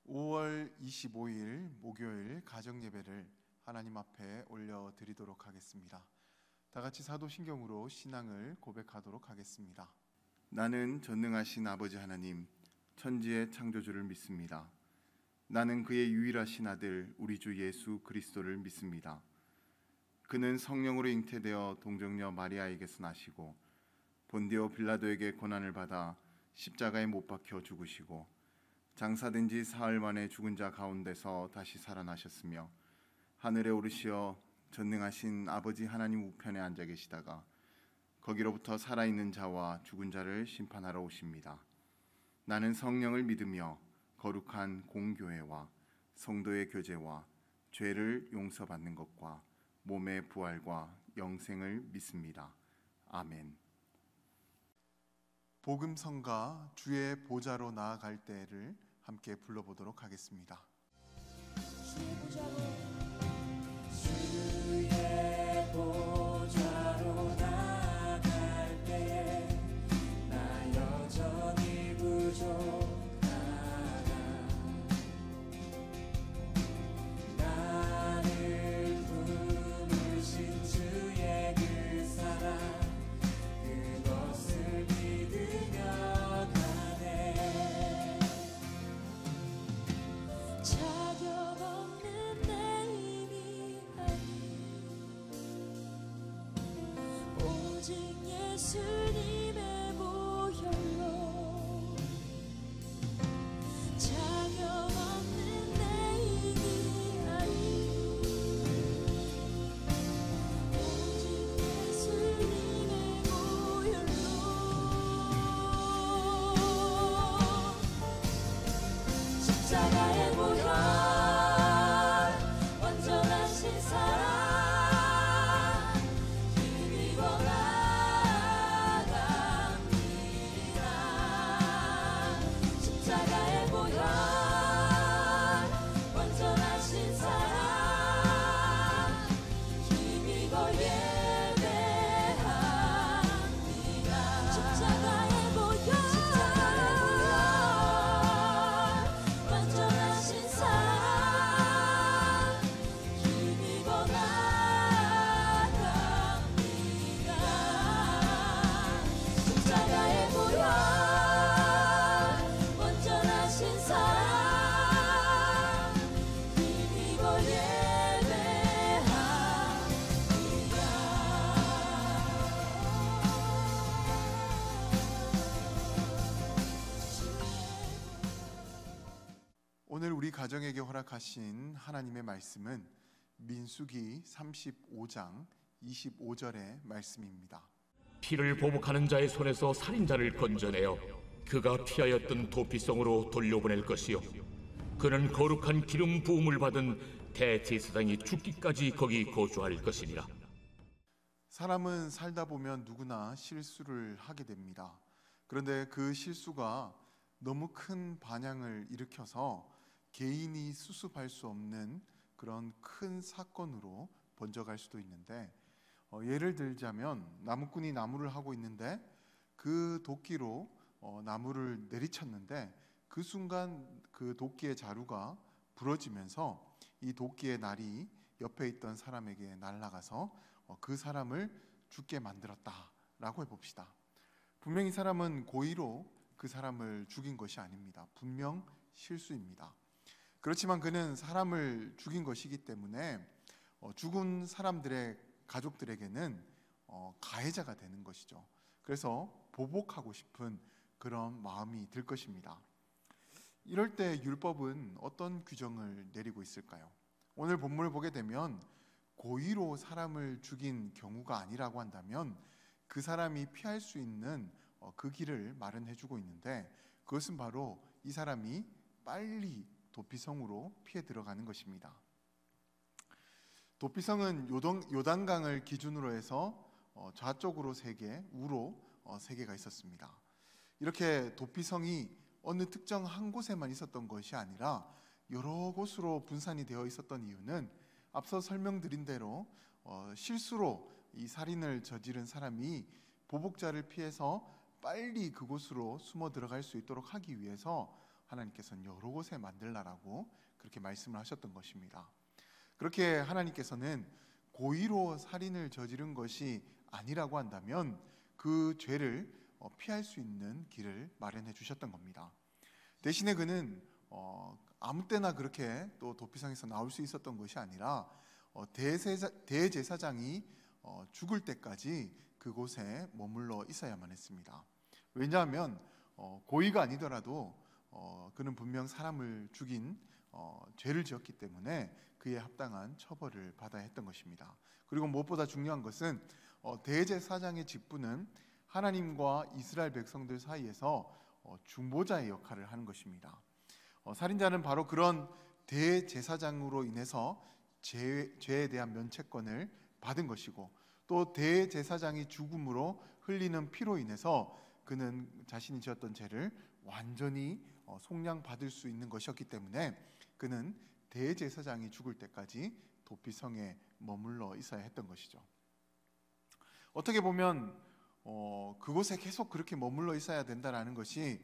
5월 25일 목요일 가정예배를 하나님 앞에 올려드리도록 하겠습니다. 다 같이 사도신경으로 신앙을 고백하도록 하겠습니다. 나는 전능하신 아버지 하나님, 천지의 창조주를 믿습니다. 나는 그의 유일하신 아들 우리 주 예수 그리스도를 믿습니다. 그는 성령으로 잉태되어 동정녀 마리아에게서 나시고 본디오 빌라도에게 고난을 받아 십자가에 못 박혀 죽으시고 장사된 지 사흘 만에 죽은 자 가운데서 다시 살아나셨으며 하늘에 오르시어 전능하신 아버지 하나님 우편에 앉아 계시다가 거기로부터 살아있는 자와 죽은 자를 심판하러 오십니다. 나는 성령을 믿으며 거룩한 공교회와 성도의 교제와 죄를 용서받는 것과 몸의 부활과 영생을 믿습니다. 아멘. 복음성가 주의 보좌로 나아갈 때를 함께 불러보도록 하겠습니다. 주의 보좌로 나아갈 때에 나 여전히 부족하다. 나를 품으신 주의 그 사랑 그것을 믿으며 가네. 자격 없는 내 힘이 아닌 오직 예수님의 보혈로 자격 없는 내 힘이 아닌 오직 예수님의 보혈로 십자가의 보혈 완전하신 사랑 힘입어 나갑니다. 십자가의 보혈 완전하신 사랑 힘입어 예배합니다. 십자가의 보혈 완전하신 사랑 힘입어 나갑니다. 십자가의 보혈 완전하신 사랑 힘입어 오늘 우리 가정에게 허락하신 하나님의 말씀은 민수기 35장 25절의 말씀입니다. 피를 보복하는 자의 손에서 살인자를 건져내어 그가 피하였던 도피성으로 돌려보낼 것이요 그는 거룩한 기름 부음을 받은 대제사장이 죽기까지 거기 거주할 것이니라. 사람은 살다 보면 누구나 실수를 하게 됩니다. 그런데 그 실수가 너무 큰 반향을 일으켜서 개인이 수습할 수 없는 그런 큰 사건으로 번져갈 수도 있는데, 예를 들자면 나무꾼이 나무를 하고 있는데 그 도끼로 나무를 내리쳤는데 그 순간 그 도끼의 자루가 부러지면서 이 도끼의 날이 옆에 있던 사람에게 날아가서 그 사람을 죽게 만들었다라고 해봅시다. 분명히 사람은 고의로 그 사람을 죽인 것이 아닙니다. 분명 실수입니다. 그렇지만 그는 사람을 죽인 것이기 때문에 죽은 사람들의 가족들에게는 가해자가 되는 것이죠. 그래서 보복하고 싶은 그런 마음이 들 것입니다. 이럴 때 율법은 어떤 규정을 내리고 있을까요? 오늘 본문을 보게 되면 고의로 사람을 죽인 경우가 아니라고 한다면 그 사람이 피할 수 있는 그 길을 마련해주고 있는데, 그것은 바로 이 사람이 빨리 도피성으로 피해 들어가는 것입니다. 도피성은 요단강을 기준으로 해서 좌쪽으로 3개, 우로 3개가 있었습니다. 이렇게 도피성이 어느 특정 한 곳에만 있었던 것이 아니라 여러 곳으로 분산이 되어 있었던 이유는 앞서 설명드린 대로 실수로 이 살인을 저지른 사람이 보복자를 피해서 빨리 그곳으로 숨어 들어갈 수 있도록 하기 위해서 하나님께서는 여러 곳에 만들라라고 그렇게 말씀을 하셨던 것입니다. 그렇게 하나님께서는 고의로 살인을 저지른 것이 아니라고 한다면 그 죄를 피할 수 있는 길을 마련해 주셨던 겁니다. 대신에 그는 아무 때나 그렇게 또 도피성에서 나올 수 있었던 것이 아니라 대제사장이 죽을 때까지 그곳에 머물러 있어야만 했습니다. 왜냐하면 고의가 아니더라도 그는 분명 사람을 죽인 죄를 지었기 때문에 그에 합당한 처벌을 받아야 했던 것입니다. 그리고 무엇보다 중요한 것은 대제사장의 직분은 하나님과 이스라엘 백성들 사이에서 중보자의 역할을 하는 것입니다. 살인자는 바로 그런 대제사장으로 인해서 죄에 대한 면책권을 받은 것이고, 또 대제사장이 죽음으로 흘리는 피로 인해서 그는 자신이 지었던 죄를 완전히 속량받을 수 있는 것이었기 때문에 그는 대제사장이 죽을 때까지 도피성에 머물러 있어야 했던 것이죠. 어떻게 보면 그곳에 계속 그렇게 머물러 있어야 된다라는 것이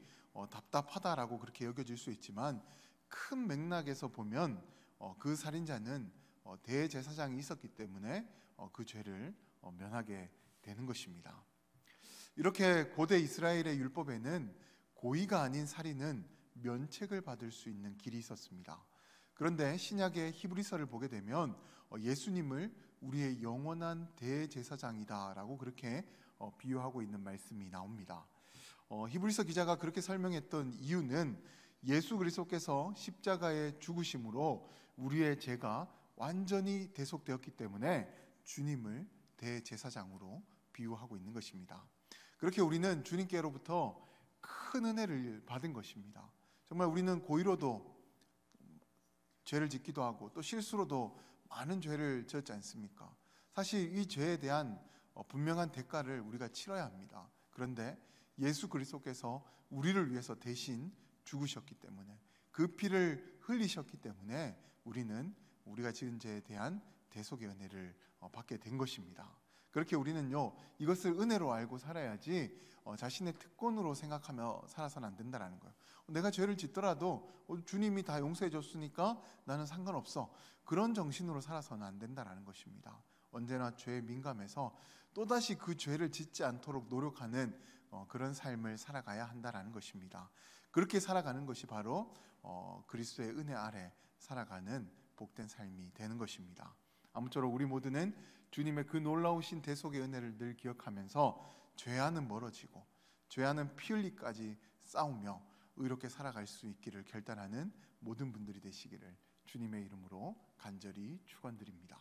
답답하다라고 그렇게 여겨질 수 있지만, 큰 맥락에서 보면 그 살인자는 대제사장이 있었기 때문에 그 죄를 면하게 되는 것입니다. 이렇게 고대 이스라엘의 율법에는 고의가 아닌 살인은 면책을 받을 수 있는 길이 있었습니다. 그런데 신약의 히브리서를 보게 되면 예수님을 우리의 영원한 대제사장이다라고 그렇게 비유하고 있는 말씀이 나옵니다. 히브리서 기자가 그렇게 설명했던 이유는 예수 그리스도께서 십자가에 죽으심으로 우리의 죄가 완전히 대속되었기 때문에 주님을 대제사장으로 비유하고 있는 것입니다. 그렇게 우리는 주님께로부터 큰 은혜를 받은 것입니다. 정말 우리는 고의로도 죄를 짓기도 하고 또 실수로도 많은 죄를 지었지 않습니까? 사실 이 죄에 대한 분명한 대가를 우리가 치러야 합니다. 그런데 예수 그리스도께서 우리를 위해서 대신 죽으셨기 때문에, 그 피를 흘리셨기 때문에 우리는 우리가 지은 죄에 대한 대속의 은혜를 받게 된 것입니다. 그렇게 우리는요, 이것을 은혜로 알고 살아야지 자신의 특권으로 생각하며 살아서는 안 된다라는 거예요. 내가 죄를 짓더라도 주님이 다 용서해 줬으니까 나는 상관없어, 그런 정신으로 살아서는 안 된다라는 것입니다. 언제나 죄에 민감해서 또다시 그 죄를 짓지 않도록 노력하는 그런 삶을 살아가야 한다라는 것입니다. 그렇게 살아가는 것이 바로 그리스도의 은혜 아래 살아가는 복된 삶이 되는 것입니다. 아무쪼록 우리 모두는 주님의 그 놀라우신 대속의 은혜를 늘 기억하면서 죄와는 멀어지고 죄와는 피 흘리기까지 싸우며 의롭게 살아갈 수 있기를 결단하는 모든 분들이 되시기를 주님의 이름으로 간절히 축원드립니다.